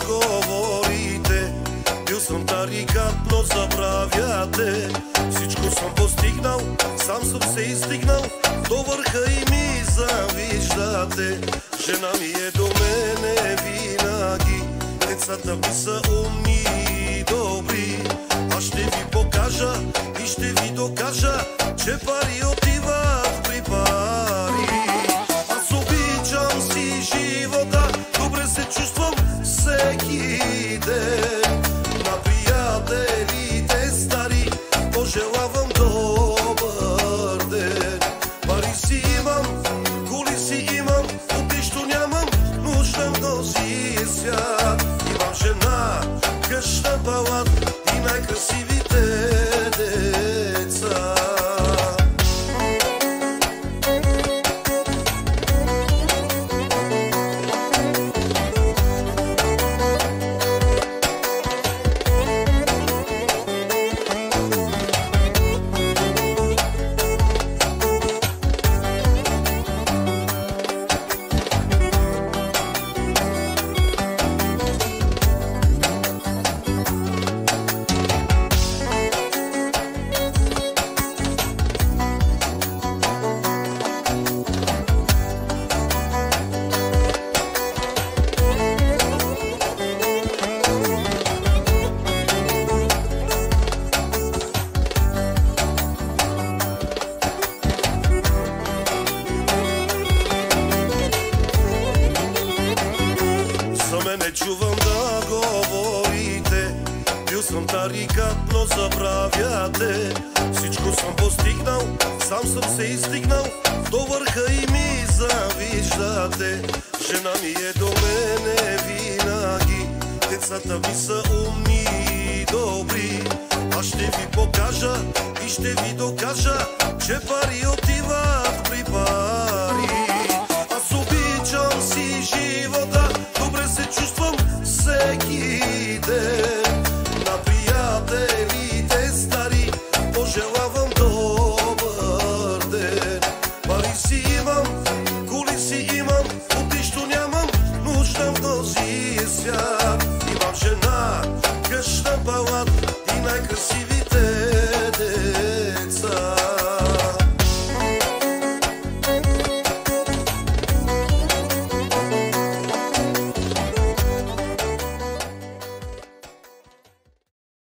говорите. Бил съм тарикат, но забравяте. Всичко съм постигнал, сам съм се изстигнал до върха и ми завиждате. Жена ми е до мене винаги, децата ми са умни и добри. Аз ще ви покажа и ще ви докажа, че пари отиват при пари. Аз обичам си живота, добре се чувствам всеки ден. На приятелите стари пожелавам добър ден. Пари си имам, коли си имам, от нищо нямам нужда в този свят. Имам жена, къща, палат и най-красивите деца. Не чувам да говорите. Бил съм тарикат, но забравяте. Всичко съм постигнал, сам съм се изстигнал до върха и ми завиждате. Жена ми е до мене винаги, децата ми са умни и добри. Аз ще ви покажа и ще ви докажа, че пари отиват при пари.